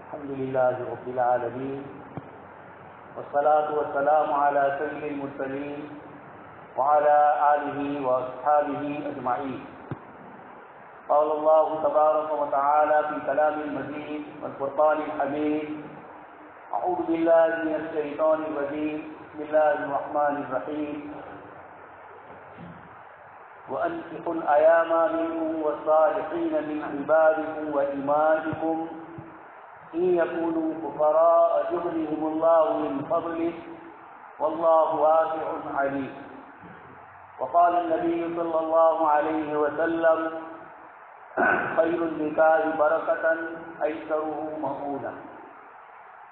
الحمد لله رب العالمين والصلاة والسلام على سيد المرسلين وعلى آله وأصحابه أجمعين. قال الله تبارك وتعالى في كلام المجيد والفرقان الحميد: أعوذ بالله من الشيطان الرجيم، بسم الله الرحمن الرحيم. وأنكحوا الأيام منكم والصالحين من عبادكم وإمائكم إن يكونوا فقراء يغنيهم الله من فضله والله واسع عليم. وقال النبي صلى الله عليه وسلم: خير النكاح بركة أيسره مؤونة.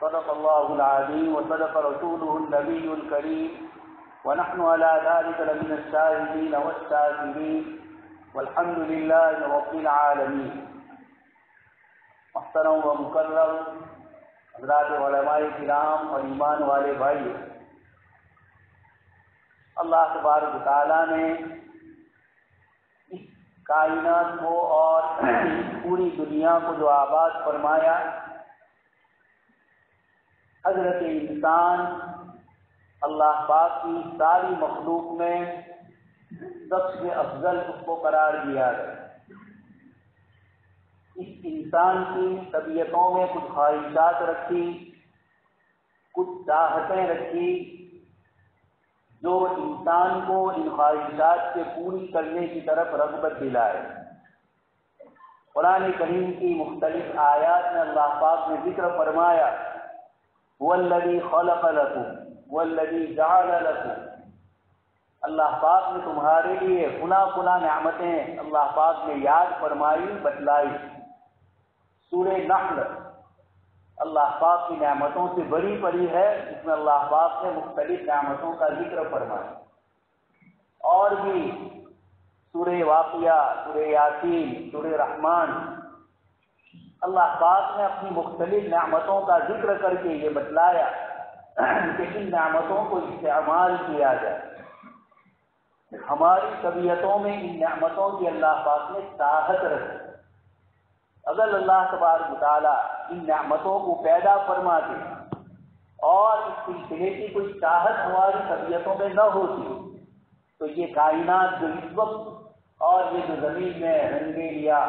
صدق الله العظيم وصدق رسوله النبي الكريم ونحن على ذلك لمن الشاهدين والشاكرين والحمد لله رب العالمین. محترم و مکرم حضرات علماء کرام اور ایمان والے بھائی، اللہ تبارک و تعالیٰ نے اس کائنات کو اور پوری دنیا کو جو آباد فرمایا، حضرت انسان اللہ پاک کی ساری مخلوق میں سب سے افضل اس کو قرار دیا ہے. اس انسان کی طبیعتوں میں کچھ خواہشات رکھی، کچھ چاہتیں رکھی جو انسان کو ان خواہشات سے پوری کرنے کی طرف رغبت دلائے. قرآن کریم کی مختلف آیات میں اللہ پاک نے ذکر فرمایا: وَالَّذِي خَلَقَ لَكُمْ وَالَّذِي جَعَلَ لَكُمْ. اللہ پاک نے تمہارے لیے گنا نعمتیں اللہ پاک نے یاد فرمائی، بتلائی. سورہ نحل اللہ پاک کی نعمتوں سے بری پڑی ہے، جس میں اللہ پاک نے مختلف نعمتوں کا ذکر فرمایا. اور بھی سورہ واقعہ، سورہ یاسین، سورہ رحمان، اللہ پاک نے اپنی مختلف نعمتوں کا ذکر کر کے یہ بتلایا کہ ان نعمتوں کو استعمال کیا جائے. ہماری طبیعتوں میں ان نعمتوں کی اللہ پاک نے طاقت رکھی. اگر اللہ تبارک و تعالیٰ ان نعمتوں کو پیدا فرماتے اور اس سلسلے کی کوئی چاہت ہماری طبیعتوں میں نہ ہوتی تو یہ کائنات جو اس وقت اور یہ جو زمین میں رنگینیاں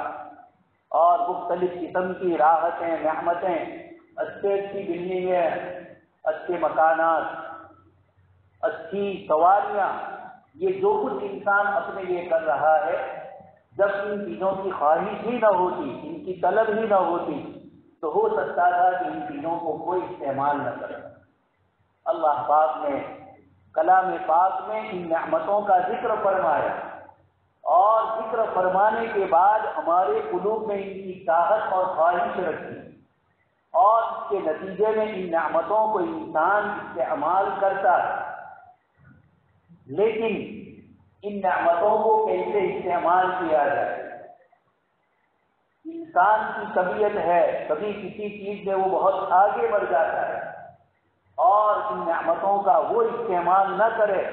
اور مختلف قسم کی راحتیں، نعمتیں، اچھی بلڈنگیں، اچھے مکانات، اچھی سواریاں، یہ جو کچھ انسان اپنے لیے کر رہا ہے، جب ان چیزوں کی خواہش ہی نہ ہوتی، ان کی طلب ہی نہ ہوتی، تو ہو سکتا تھا کہ ان چیزوں کو کوئی استعمال نہ کرے. اللہ پاک نے کلام پاک میں ان نعمتوں کا ذکر فرمایا اور ذکر فرمانے کے بعد ہمارے قلوب میں ان کی طاقت اور خواہش رکھی، اور اس کے نتیجے میں ان نعمتوں کو انسان استعمال کرتا ہے. لیکن ان نعمتوں کو کیسے استعمال کیا جائے؟ انسان کی طبیعت ہے، کبھی کسی چیز میں وہ بہت آگے بڑھ جاتا ہے اور ان نعمتوں کا وہ استعمال نہ کرے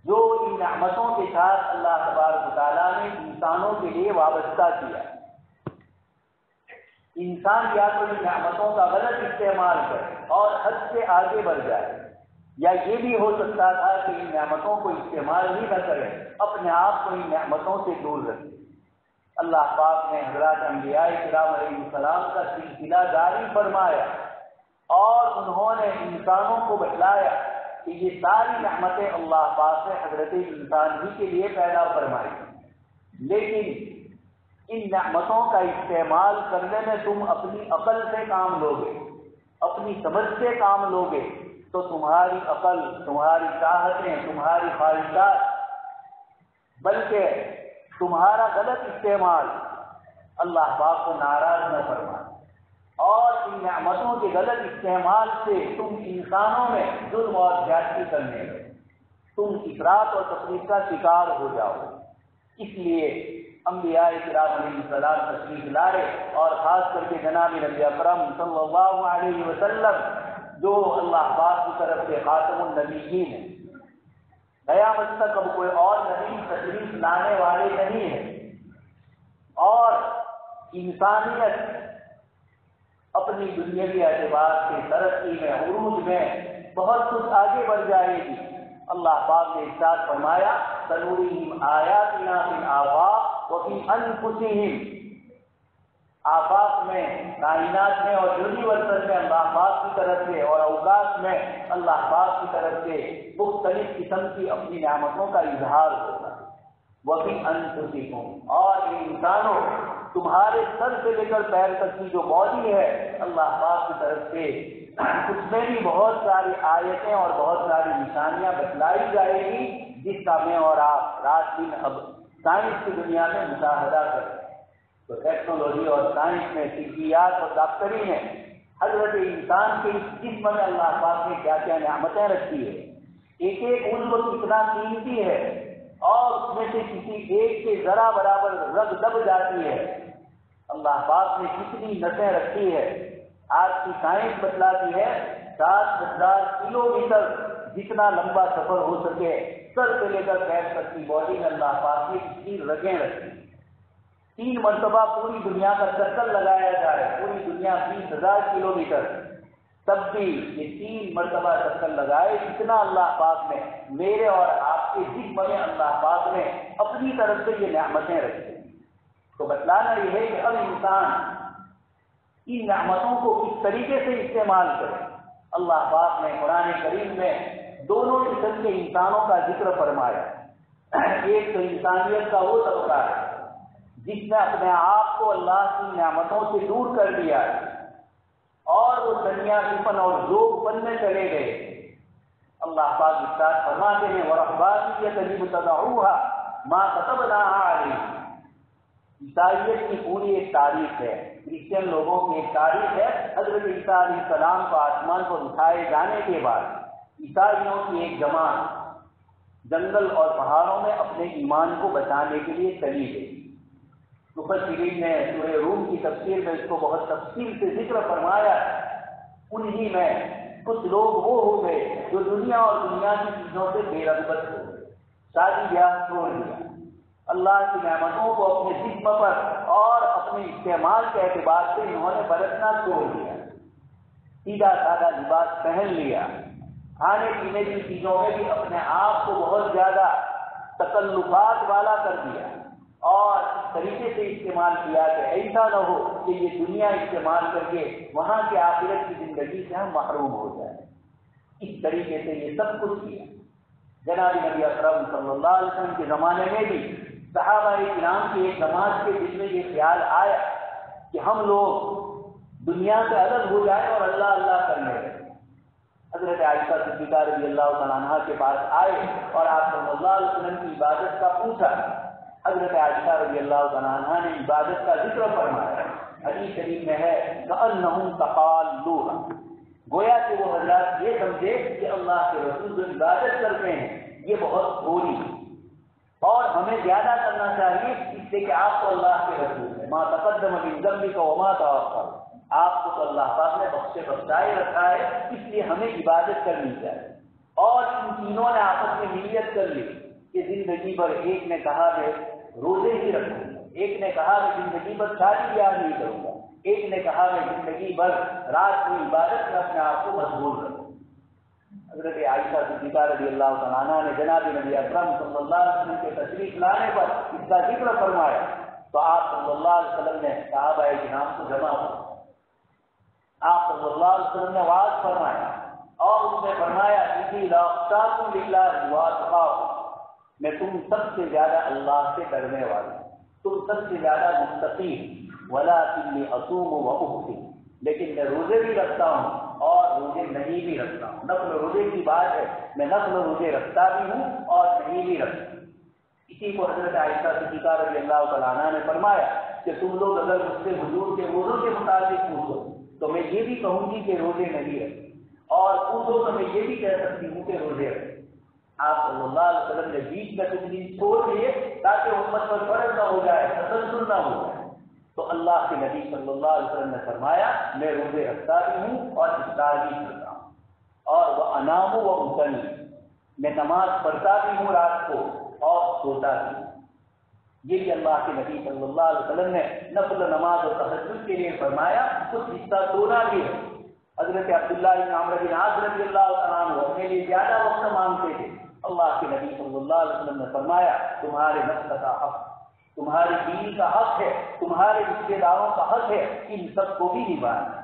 جو ان نعمتوں کے ساتھ اللہ تبارک و تعالیٰ نے انسانوں کے لیے وابستہ کیا. انسان یا تو ان نعمتوں کا غلط استعمال کرے اور حد سے آگے بڑھ جائے، یا یہ بھی ہو سکتا تھا کہ ان نعمتوں کو استعمال ہی نہ کرے، اپنے آپ کو ان نعمتوں سے دور رکھے. اللہ پاک نے حضرات انبیاء کرام علیہ السلام کا سلسلہ جاری فرمایا اور انہوں نے انسانوں کو بتلایا کہ یہ ساری نعمتیں اللہ پاک نے حضرت انسان ہی کے لیے پیدا فرمائی، لیکن ان نعمتوں کا استعمال کرنے میں تم اپنی عقل سے کام لوگے، اپنی سمجھ سے کام لوگے تو تمہاری عقل، تمہاری چاہتیں، تمہاری خواہشات، بلکہ تمہارا غلط استعمال اللہ پاک کو ناراض نہ فرمائے، اور ان نعمتوں کے غلط استعمال سے تم انسانوں میں ظلم اور زیادتی کرنے لگے، تم افراط اور تفریط کا شکار ہو جاؤ۔ اس لیے انبیاء کرام علیہ السلام تشریف لائے، اور خاص کر کے جناب نبی اکرم صلی اللہ علیہ وسلم جو اللہ پاک کی طرف سے خاتم النبیین ہیں، قیامت تک اب کوئی اور نبی تشریف لانے والے نہیں ہیں، اور انسانیت اپنی دنیاوی اعتبار سے ترقی میں، عروج میں بہت کچھ آگے بڑھ جائے گی۔ اللہ پاک نے ارشاد فرمایا سنُرِيهِمْ آيَاتِنَا فِي الْآفَاقِ وَفِي أَنفُسِهِمْ، آفاق میں، کائنات میں اور یونیورسل میں اللہ پاک کی طرف سے، اور اوقات میں اللہ پاک کی طرف سے مختلف قسم کی اپنی نعمتوں کا اظہار ہوگا۔ وَفِي أَنفُسِكُمْ، اور انسانوں تمہارے سر سے لے کر پیر تک کی جو باڈی ہے اللہ پاک کی طرف سے، اس میں بھی بہت ساری آیتیں اور بہت ساری نشانیاں بتلائی جائے گی، جس کا میں اور آپ رات دن اب سائنس کی دنیا میں مشاہدہ کریں۔ تو ٹیکنالوجی اور سائنس میں، طبیات اور ڈاکٹری میں حضرت انسان کے اس جسم میں اللہ پاک نے کیا کیا نعمتیں رکھی ہے، ایک ایک عضو کتنا قیمتی ہے، اور اس میں سے کسی ایک کے ذرا برابر رگ دب جاتی ہے، اللہ پاک نے کتنی نسیں رکھی ہے۔ آج کی سائنس بتلاتی ہے 7,000 کلومیٹر جتنا لمبا سفر ہو سکے، سر سے لے کر پیر تک کی باڈی میں اللہ پاک نے کتنی رگیں رکھی۔ 3 مرتبہ پوری دنیا کا چکر لگایا جائے، پوری دنیا 20,000 کلومیٹر، تب بھی یہ 3 مرتبہ چکر لگائے، اتنا اللہ پاک نے میرے اور آپ کے جسم میں اللہ پاک نے اپنی طرف سے یہ نعمتیں رکھی۔ تو بتلانا یہ ہے کہ اب انسان ان نعمتوں کو کس طریقے سے استعمال کرے۔ اللہ پاک نے قرآن کریم میں دونوں قسم کے انسانوں کا ذکر فرمایا۔ ایک تو انسانیت کا وہ طبقہ ہے جس نے اپنے آپ کو اللہ کی نعمتوں سے دور کر دیا ہے، اور وہ دنیاوی پن اور ذوق پن میں چلے گئے۔ اللہ پاک ارشاد فرماتے ہیں وَرَهْبَانِيَّةً ابْتَدَعُوهَا مَا كَتَبْنَاهَا عَلَيْهِمْ۔ عیسائیت کی پوری ایک تاریخ ہے، کرسچن لوگوں کی ایک تاریخ ہے۔ حضرت عیسیٰ علیہ السلام کو آسمان پر اٹھائے جانے کے بعد عیسائیوں کی ایک جماعت جنگل اور پہاڑوں میں اپنے ایمان کو بچانے کے لیے چلی گئی۔ مفسرین نے سورہ روم کی تفسیر میں اس کو بہت تفصیل سے ذکر فرمایا۔ انہی میں کچھ لوگ وہ ہو گئے جو دنیا اور دنیا کی چیزوں سے بے رغبت ہو گئے، شادی بیاہ چھوڑ دیا، اللہ کی نعمتوں کو اپنے جسم پر اور اپنے استعمال کے اعتبار سے انہوں نے برتنا چھوڑ دیا، سیدھا سادہ لباس پہن لیا، کھانے پینے کی چیزوں میں بھی اپنے آپ کو بہت زیادہ تکلفات والا کر دیا، اور اس طریقے سے استعمال کیا کہ ایسا نہ ہو کہ یہ دنیا استعمال کر کے وہاں کے آخرت کی زندگی سے ہم محروم ہو جائیں۔ اس طریقے سے یہ سب کچھ کیا۔ جناب نبی اکرم صلی اللہ علیہ وسلم کے زمانے میں بھی صحابہ کرام کی ایک جماعت کے دل میں یہ خیال آیا کہ ہم لوگ دنیا سے الگ ہو جائیں اور اللہ اللہ کرنے لگے۔ حضرت عائشہ صدیقہ رضی اللہ تعالیٰ عنہا کے پاس آئے اور آپ صلی اللہ علیہ وسلم کی عبادت کا پوچھا۔ حضرت عائشہ رضی اللہ تعالیٰ عنہا نے عبادت کا ذکر فرمایا۔ حدیث شریف میں ہے کأنہم تقالوہا، گویا کہ وہ حضرات یہ سمجھے کہ اللہ کے رسول جو عبادت کرتے ہیں یہ بہت تھوڑی ہے، اور ہمیں زیادہ کرنا چاہیے، اس سے کہ آپ کو اللہ کے رسول ہے ما تقدم من ذنبک وما تأخر، آپ کو تو اللہ پاک نے بخشائے رکھا ہے، اس لیے ہمیں عبادت کرنی چاہیے۔ اور ان تینوں نے آپس میں نیت کر لی کہ زندگی بھر، ایک نے کہا کہ روزے ہی رکھوں گا، ایک نے کہا کہ زندگی بھر شادی بیاہ نہیں کروں گا، ایک نے کہا کہ زندگی بھر رات کی عبادت میں اپنے آپ کو مشغول رکھوں۔ حضرت عائشہ صدیقہ رضی اللہ تعالیٰ عنہ نے جناب نبی اکرم صلی اللہ علیہ وسلم کے تشریف لانے پر اس کا ذکر فرمایا، تو آپ صلی اللہ علیہ وسلم نے صحابہ کرام کو جمع کیا، آپ صلی اللہ علیہ وسلم نے وعظ فرمایا، اور اس نے فرمایا انی لاخشاکم للہ واتقاکم، میں تم سب سے زیادہ اللہ سے ڈرنے والا ہوں، تم سب سے زیادہ متقی، ولکنی اصوم وافطر، لیکن میں روزے بھی رکھتا ہوں اور روزے نہیں بھی رکھتا ہوں۔ نفل روزے کی بات ہے، میں نفل روزے رکھتا بھی ہوں اور نہیں بھی رکھتا۔ اسی کو حضرت عائشہ صدیقہ رضی اللہ تعالیٰ عنہ نے فرمایا کہ تم لوگ اگر مجھ سے حضور کے روزوں کے مطابق پوچھو تو میں یہ بھی کہوں گی کہ روزے نہیں رکھتے، اور پوچھو تو میں یہ بھی کہہ سکتی ہوں کہ روزے رکھتے۔ آپ صلی اللہ علیہ وسلم نے بیچ میں کچھ دن چھوڑ دیے تاکہ امت پر فرض نہ ہو جائے، تسلسل نہ ہو جائے۔ تو اللہ کے نبی صلی اللہ علیہ وسلم نے فرمایا میں روزے رکھتا بھی ہوں اور افطار بھی کرتا ہوں، اور وہ انام و مصلی، میں نماز پڑھتا بھی ہوں رات کو اور سوتا بھی ہوں۔ یہ بھی اللہ کے نبی صلی اللہ علیہ وسلم نے نفل نماز اور تہجد کے لیے فرمایا، کچھ حصہ سونا بھی ہے۔ حضرت عبداللہ بن عمرو بن عاص رضی اللہ عنہ اپنے لیے زیادہ وقت مانگتے تھے۔ اللہ کے نبی صلی اللہ علیہ وسلم نے فرمایا تمہارے نفس کا حق، تمہاری بیوی کا حق ہے، تمہارے رشتے داروں کا حق ہے، ان سب کو بھی نبھانا۔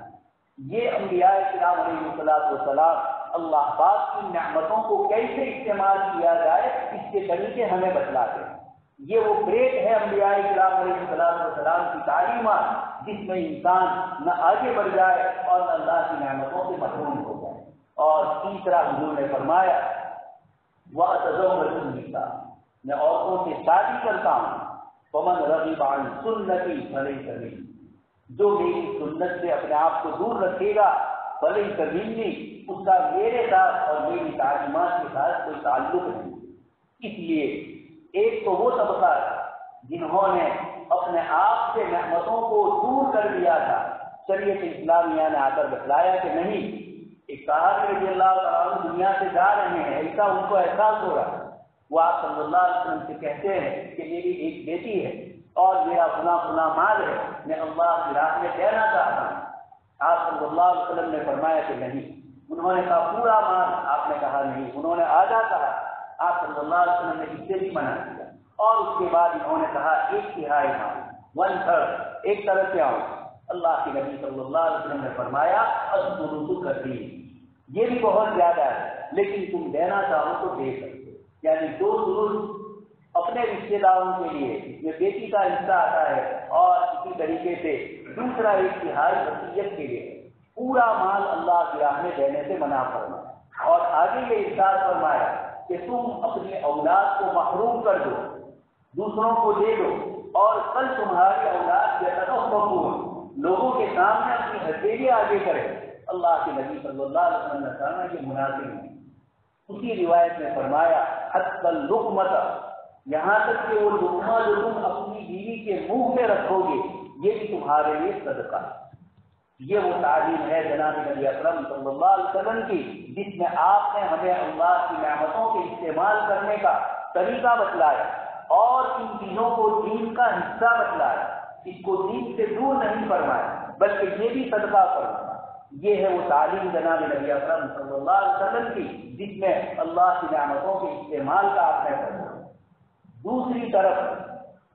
یہ انبیاء کرام علیہ السلام اللہ پاک کی نعمتوں کو کیسے استعمال کیا جائے اس کے طریقے ہمیں بتلاتے ہیں۔ یہ وہ بریک ہے انبیاء کرام علیہ السلام کی تعلیمات جس میں انسان نہ آگے بڑھ جائے اور نہ اللہ کی نعمتوں سے محروم ہو جائے۔ اور تیسرا حضور نے فرمایا وَأَتَزَوَّجُ النِّسَاءَ، میں عورتوں سے شادی کرتا ہوں، وَمَنْ رَغِبَ عَنْ سُنَّتِي فَلَيْسَ مِنِّي، جو میری سنت سے اپنے آپ کو دور رکھے گا فَلَيْسَ مِنِّي، اس کا میرے ساتھ اور میری تعلیمات کے ساتھ کوئی تعلق نہیں۔ اس لیے ایک تو وہ طبقہ جنہوں نے اپنے آپ سے نعمتوں کو دور کر دیا تھا، شریعت اسلامیہ نے آ کر بتلایا کہ نہیں، ایک صحابی رضی اللہ تعالیٰ عنہ دنیا سے جا رہے ہیں، ایسا ان کو احساس ہو رہا ہے، وہ آپ صلی اللہ علیہ وسلم سے کہتے ہیں کہ میری ایک بیٹی ہے اور میرا فلاں مال ہے، میں اللہ کی راہ میں دینا چاہتا ہوں۔ آپ صلی اللہ علیہ وسلم نے فرمایا کہ نہیں۔ انہوں نے کہا پورا مال، آپ نے کہا نہیں۔ انہوں نے آدھا کہا، آپ صلی اللہ علیہ وسلم نے اس سے بھی منع کیا، اور اس کے بعد انہوں نے کہا 1/3 مال، 1/3، ایک طرف سے آؤ۔ اللہ کے نبی صلی اللہ علیہ وسلم نے فرمایا الثلث کثیر، یہ بھی بہت زیادہ ہے، لیکن تم دینا چاہو تو دے سکتے، یعنی 2 ثلث اپنے رشتے داروں کے لیے جس میں بیٹی کا حصہ آتا ہے، اور اسی طریقے سے دوسرا 1/3 وصیت کے لیے۔ پورا مال اللہ کی راہ میں دینے سے منع فرمایا، اور آگے یہ ارشاد فرمایا کہ تم اپنی اولاد کو محروم کر دو، دوسروں کو دے دو، اور کل تمہاری اولاد لوگوں کے سامنے اپنی ہتھیلی آگے کرے۔ اللہ کے نبی صلی اللہ علیہ وسلم نے کہا یہ مناسب نہیں۔ اسی روایت میں فرمایا حتی اللقمۃ، یہاں تک کہ وہ لقمہ جو تم اپنی بیوی کے منہ میں رکھو گے یہ بھی تمہارے لیے صدقہ ہے۔ یہ وہ تعلیم ہے جناب نبی اکرم صلی اللہ علیہ وسلم کی، جس میں آپ نے ہمیں اللہ کی نعمتوں کے استعمال کرنے کا طریقہ بتلایا، اور ان چیزوں کو دین کا حصہ بتلایا۔ اس کو دین سے دور نہیں فرمایا بلکہ یہ بھی صدقہ فرمایا۔ یہ ہے وہ تعلیم جناب نبی اکرم صلی اللہ علیہ وسلم کی، جس میں اللہ کی نعمتوں کے استعمال کا آپ نے فرمایا۔ دوسری طرف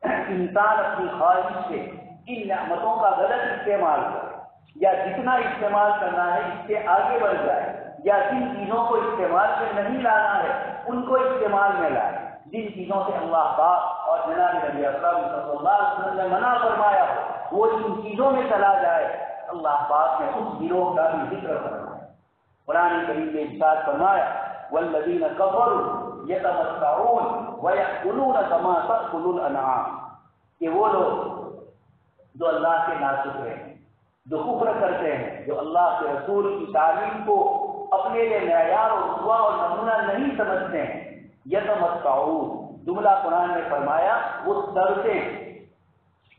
انسان اپنی خواہش سے ان نعمتوں کا غلط استعمال کرے، یا جتنا استعمال کرنا ہے اس سے آگے بڑھ جائے، یا جن چیزوں کو استعمال میں نہیں لانا ہے ان کو استعمال میں لائے، جن چیزوں سے اللہ پاک اور جناب نبی اکرم صلی اللہ علیہ وسلم نے منع فرمایا ہو وہ ان چیزوں میں چلا جائے۔ اللہ پاک نے اس گروہ کا بھی ذکر فرمایا۔ قرآن کریم نے ارشاد فرمایا والذین کفروا یتمتعون ویأکلون کما تأکل الانعام، کہ وہ لوگ جو اللہ کے ناشکر ہیں، جو کفر کرتے ہیں، جو اللہ کے رسول کی تعلیم کو اپنے لیے معیار اور اسوہ اور نمونہ نہیں سمجھتے ہیں، یتمتعون، جملہ قرآن نے فرمایا وہ چرتے ہیں۔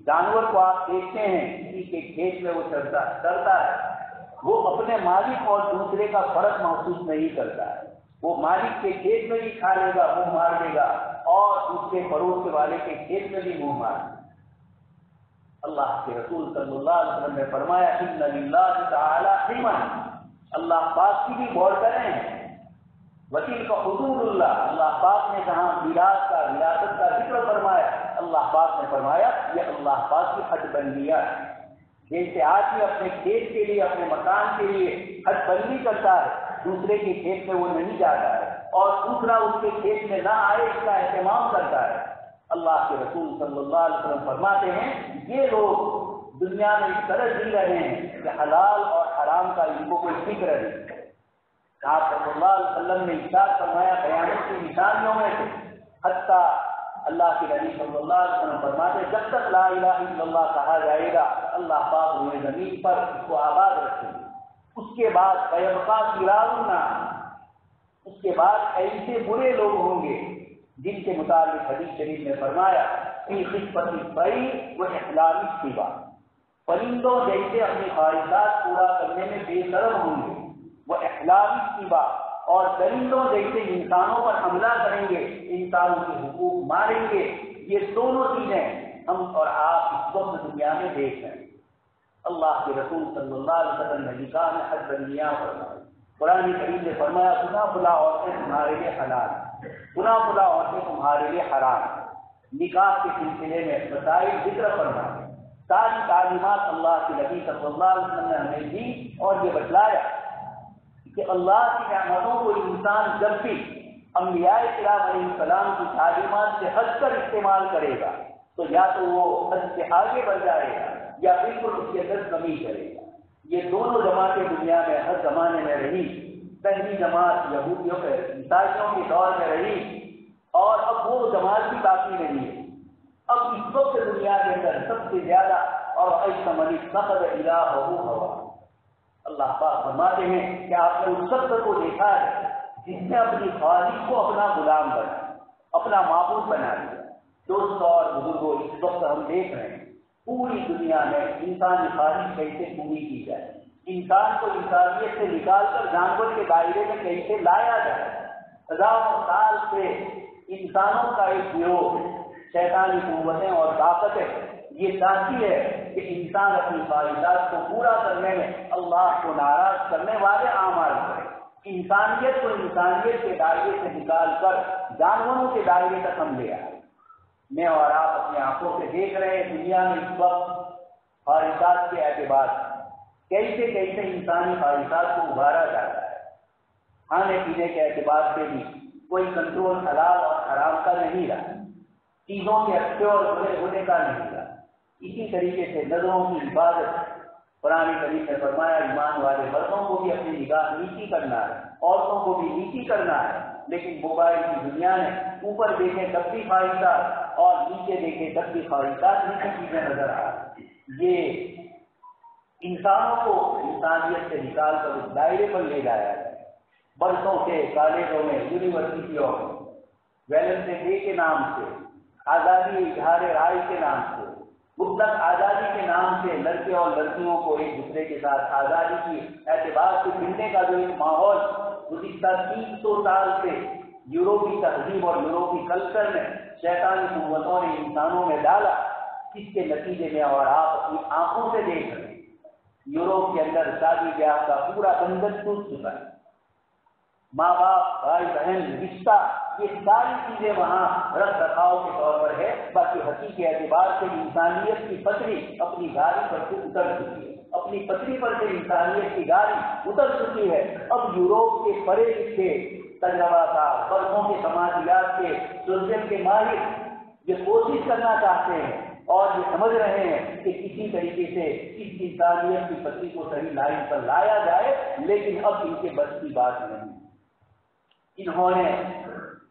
جانور کو آپ دیکھتے ہیں کسی کے کھیت میں وہ چرتا ہے، وہ اپنے مالک اور دوسرے کا فرق محسوس نہیں کرتا ہے، وہ مالک کے کھیت میں بھی کھا لے گا، منہ مار لے گا، اور دوسرے پڑوس والے کے کھیت میں بھی منہ مار لے گا۔ اللہ کے رسول صلی اللہ علیہ وسلم نے فرمایا ان للہ تعالی حما، اللہ پاک کی بھی بارڈریں ہیں، وکیل کا حدود اللہ پاک نے جہاں وراثت کا ذکر فرمایا، اللہ پاک نے فرمایا یہ اللہ پاک کی حد بندیاں ہیں۔ جیسے آدمی اپنے کھیت کے لیے، اپنے مکان کے لیے حد بندی کرتا ہے، دوسرے کے کھیت میں وہ نہیں جاتا ہے، اور دوسرا اس کے کھیت میں نہ آئے اس کا اہتمام کرتا ہے۔ اللہ کے رسول صلی اللہ علیہ وسلم فرماتے ہیں یہ لوگ دنیا میں اس طرح جی رہے ہیں کہ حلال اور حرام کا ان کو کوئی فکر نہیں۔ آپ صلی اللہ علیہ وسلم نے ارشاد فرمایا قیامت کی نشانیوں میں سے، حتیٰ اللہ کے نبی صلی اللہ علیہ وسلم فرماتے جب تک لا الہ الا اللہ کہا جائے گا اللہ پاک روئے زمین پر اس کو آباد رکھیں گے۔ اس کے بعد فیبقی شرار الناس، اس کے بعد ایسے برے لوگ ہوں گے جن کے متعلق حدیث شریف میں فرمایا فی خفۃ الطیر و احلام السباع، پرندوں جیسے اپنی خواہشات پورا کرنے میں بے شرم ہوں گے، وہ احلام السباع، اور درندوں جیسے انسانوں پر حملہ کریں گے، انسانوں کے حقوق ماریں گے۔ یہ دونوں چیزیں ہم اور آپ اس وقت دنیا میں دیکھ رہے ہیں۔ اللہ کے رسول صلی اللہ علیہ وسلم نے نکاح میں حد بندیاں فرمائی، قرآن کریم نے فرمایا فلاں فلاں عورتیں تمہارے لیے حلال، فلاں فلاں عورتیں تمہارے لیے حرام۔ نکاح کے سلسلے میں مسائل ذکر فرمائے، ساری تعلیمات اللہ کے نبی صلی اللہ علیہ وسلم نے ہمیں دی اور یہ بتلایا کہ اللہ کی نعمتوں کو انسان جب بھی انبیاء کرام علیہ السلام کی تعلیمات سے ہٹ کر استعمال کرے گا تو یا تو وہ حد سے آگے بڑھ جائے گا یا بالکل اس کے اندر کمی کرے گا۔ یہ دونوں جماعتیں دنیا میں ہر زمانے میں رہی، پہلی جماعت یہودیوں کے عیسائیوں کے دور میں رہی اور اب وہ جماعت بھی باقی نہیں ہے۔ اب اس وقت دنیا کے اندر سب سے زیادہ اور ایسا منی نقد الہ ہوا، اللہ پاک فرماتے ہیں کہ آپ نے اس شخص کو دیکھا ہے جس نے اپنی خواہش کو اپنا غلام بنا، اپنا معبود بنا دیا۔ دوستوں اور بزرگوں، اس وقت ہم دیکھ رہے ہیں پوری دنیا میں انسانی خواہش کیسے پوری کی جائے، انسان کو انسانیت سے نکال کر جانور کے دائرے میں کیسے لایا جائے۔ ہزاروں سال سے انسانوں کا ایک گروہ شیطانی قوتیں اور طاقتیں یہ چاہتی ہے کہ انسان اپنی خواہشات کو پورا کرنے میں اللہ کو ناراض کرنے والے اعمال کرے، انسانیت کو انسانیت کے دائرے سے نکال کر جانوروں کے دائرے تک ہم لے آئے۔ میں اور آپ اپنی آنکھوں سے دیکھ رہے ہیں دنیا میں اس وقت خواہشات کے اعتبار کیسے کیسے انسانی خواہشات کو ابھارا جاتا ہے۔ کھانے پینے کے اعتبار سے بھی کوئی کنٹرول حلال اور حرام کا نہیں رہا، چیزوں کے اچھے اور برے ہونے کا نہیں رہا۔ اسی طریقے سے نظروں کی حفاظت، قرآن کریم نے فرمایا ایمان والے مردوں کو بھی اپنی نگاہ نیچی کرنا ہے، عورتوں کو بھی نیچی کرنا ہے، لیکن موبائل کی دنیا میں اوپر دیکھیں تب بھی خواہشات اور نیچے دیکھیں تب بھی خواہشات نیچی چیزیں نظر آ رہی۔ یہ انسانوں کو انسانیت سے نکال کر اس دائرے پر لے جایا ہے۔ برسوں سے کالجوں میں، یونیورسٹیوں میں ویلنٹائن ڈے کے نام سے، آزادی اظہار رائے کے نام سے، مطلق آزادی کے نام سے لڑکے اور لڑکیوں کو ایک دوسرے کے ساتھ آزادی کی اعتبار سے ملنے کا جو ایک ماحول گزشتہ 300 سال سے یوروپی تہذیب اور یوروپی کلچر میں شیطانی قوتوں نے انسانوں میں ڈالا، اس کے نتیجے میں اور آپ اپنی آنکھوں سے دیکھ رہے ہیں یوروپ کے اندر شادی بیاہ کا پورا بندھن ٹوٹ چکا ہے۔ ماں باپ، بھائی بہن، رشتہ، یہ ساری چیزیں وہاں رکھ رکھاؤ کے طور پر ہے، باقی حقیقی اعتبار سے انسانیت کی پٹری اپنی گاڑی پر سے اتر چکی ہے، اپنی پٹری پر سے انسانیت کی گاڑی اتر چکی ہے۔ اب یوروپ کے پڑھے لکھے تجربہ کار، برسوں کے سماجیات کے سرجن کے ماہر یہ کوشش کرنا چاہتے ہیں اور یہ سمجھ رہے ہیں کہ کسی طریقے سے اس انسانیت کی پٹری کو صحیح لائن پر لایا جائے، لیکن اب ان کے بس کی بات نہیں۔ انہوں نے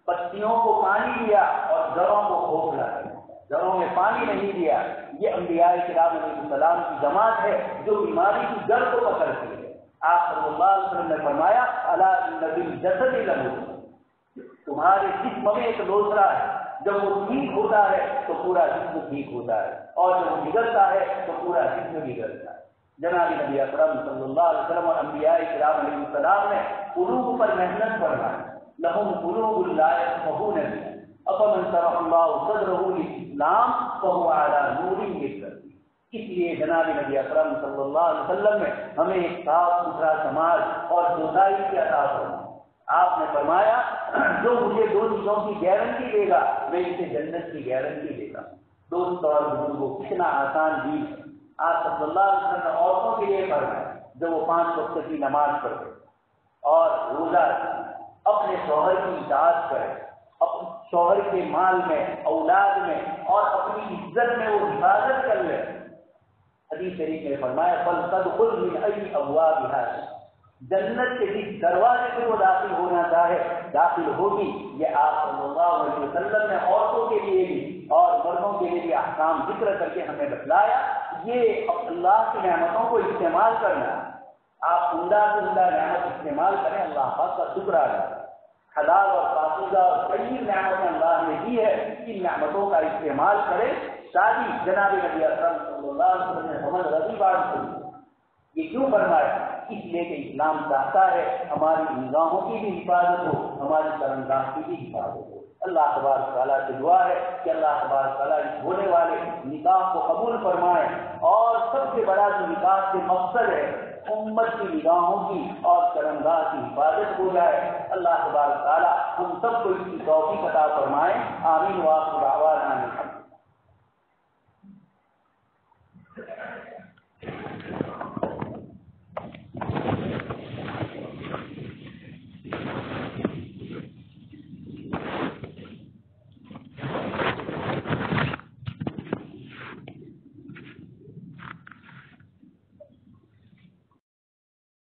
پتیوں کو پانی دیا اور جڑوں کو کھوکھلا دیا، جڑوں میں پانی نہیں دیا۔ یہ انبیاء کرام علیہ السلام کی جماعت ہے جو بیماری کی جڑ کو پکڑتی ہے۔ آپ صلی اللہ علیہ وسلم نے فرمایا الا ان بالجسد لمضغۃ، تمہارے جسم میں ایک دوسرا ہے، جب وہ ٹھیک ہوتا ہے تو پورا جسم ٹھیک ہوتا ہے، اور جب وہ بگڑتا ہے تو پورا جسم بگڑتا ہے۔ جناب نبی اکرم صلی اللہ علیہ وسلم اور انبیاء کرام علیہ السلام نے قلوب پر محنت فرمائی، لهم قلوب لا يفقهون بها افمن شرح الله صدره للاسلام فهو على نور من ربه۔ اس لیے جناب نبی اکرم صلی اللہ علیہ وسلم نے ہمیں ایک صاف ستھرا سماج اور دوسائی کی عطا فرمائی۔ آپ نے فرمایا جو مجھے دو چیزوں کی گارنٹی دے گا میں اسے جنت کی گارنٹی دے گا۔ دوست اور بزرگوں، کتنا آسان دین ہے۔ آپ صلی اللہ علیہ وسلم نے عورتوں کے لیے فرمایا جب وہ 5 وقت کی نماز پڑھے اور روزہ اپنے شوہر کی اطاعت کرے، اپنے شوہر کے مال میں، اولاد میں اور اپنی عزت میں وہ حفاظت کر لے، حدیث شریف میں فرمایا فَلْتَدْخُلْ مِنْ أَيِّ أَبْوَابِهَا، جنت کے جس دروازے سے وہ داخل ہونا چاہے داخل ہوگی۔ یہ آپ صلی اللہ علیہ وسلم نے عورتوں کے لیے بھی اور مردوں کے لیے بھی احکام ذکر کر کے ہمیں بتلایا۔ یہ اللہ کی نعمتوں کو استعمال کرنا، آپ عمدہ سے عمدہ نعمت استعمال کریں، اللہ پاک کا شکر ادا کریں۔ حلال اور پاکیزہ اور کئی نعمتیں اللہ نے دی ہے، ان نعمتوں کا استعمال کریں۔ شادی جناب نبی اکرم صلی اللہ علیہ وسلم نے محمد رضی بات یہ کیوں فرمایا؟ اس لیے کہ اسلام چاہتا ہے ہماری نگاہوں کی بھی حفاظت ہو، ہماری شرمگاہ کی بھی حفاظت ہو۔ اللہ تبارک تعالیٰ سے دعا ہے کہ اللہ تبارک تعالیٰ اس ہونے والے نکاح کو قبول فرمائے، اور سب سے بڑا جو نکاح سے مقصد ہے امت کی نگاہوں کی اور شرمگاہ کی حفاظت ہو جائے۔ اللہ تبارک تعالیٰ ہم سب کو اس کی توفیق عطا فرمائے۔ آمین۔